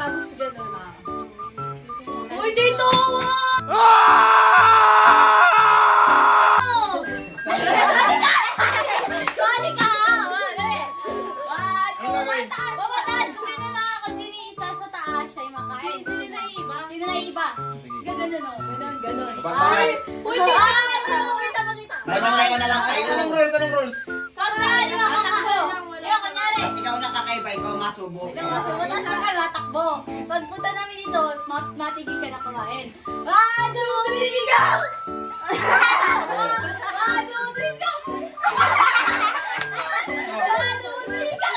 Tapos ganun. Uy, dito! Sali ka! Dali! Babatan! Kung sino nakakasini isa sa taas, siya yung makain. Sino na iba? Sino na iba? Ganun o. Ganun. Ay! Uy, di ba? Pakita. May na lang kayo. Anong rules? Pagka, di ba katakbo? Di ba, kunyari. Ikaw na kakaiba, ikaw masubo. Ikaw kasi, matas ka kayo, matakbo. Pagpunta namin dito, matigil ka na kumain. 1, 2, 3, go! 1, 2, 3, go! 1, 2, 3, go!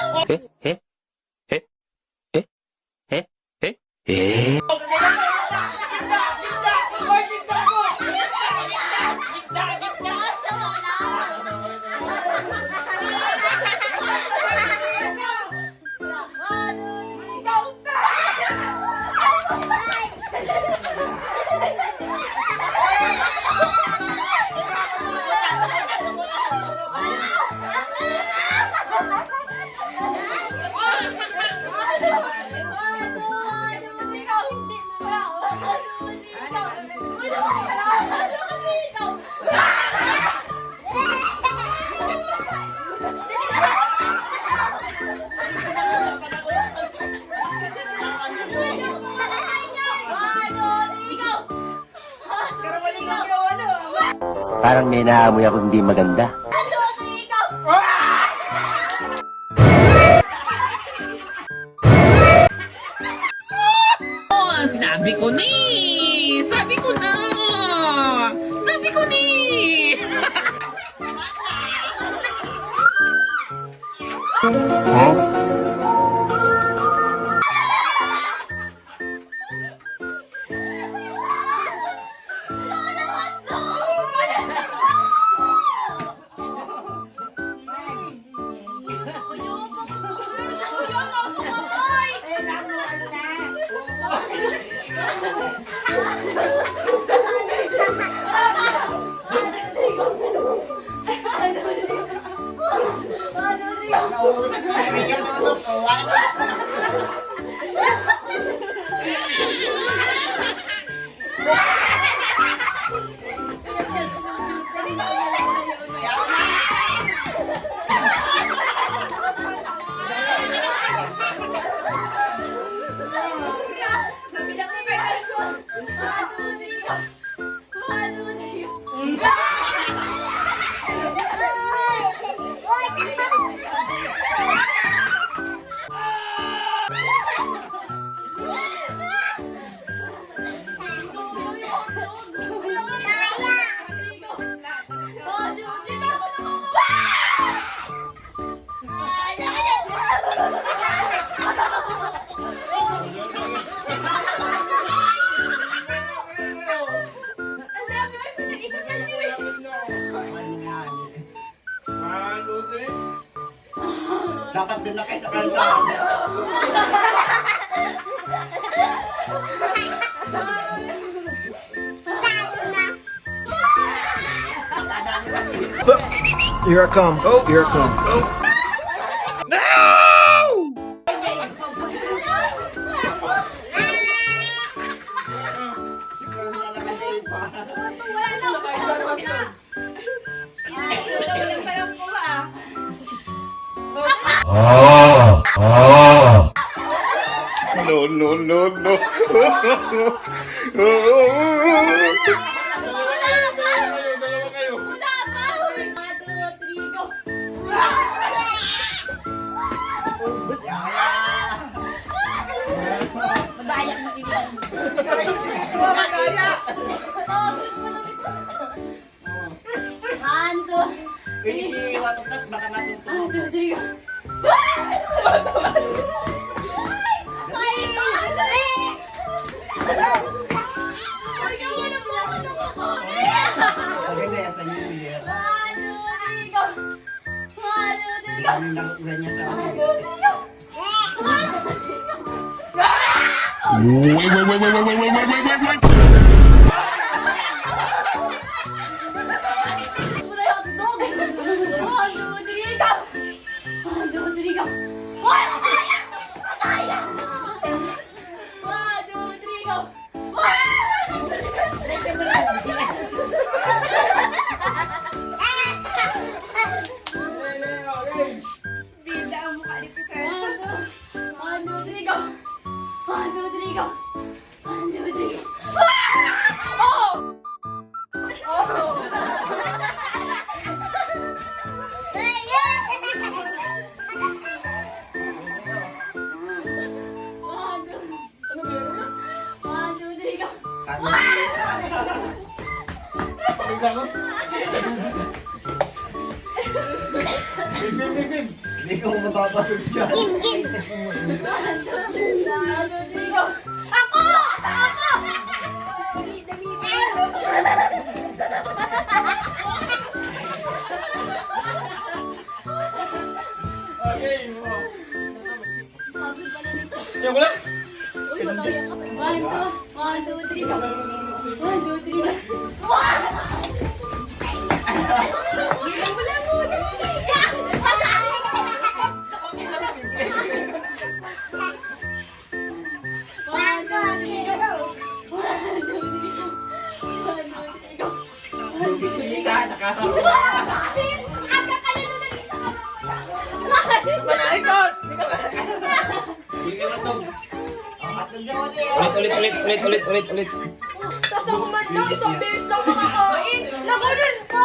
Parang may naamoy ako hindi maganda. Sabi ko ni! Sabi ko na! Sabi ko ni! Huh? Dapat din na kayo sa kalsada. Here I come. Oh, here I come. Oh. No. Baka matutulog. Maganda yan sa New Year. Ganyan sa akin. Wait. Hindi ko mababasog dyan. Ako! Ako! Dali, dali. Pagod pala nito. Yan ko lang. Uy, mataya ka. 1, 2, 3, go. 1, 2, 3, go. Gilang mo lang muna. One, two, three, go. 1, 2, 3, go. 1, 2, 3, go. Isa, nakasama na. Aga ka na nun, isa ka na. Panaikot! Hindi ka na to. Ang hatog na ulit. Ulit. Tapos ako man lang, isang beses lang makakain. Naganon pa.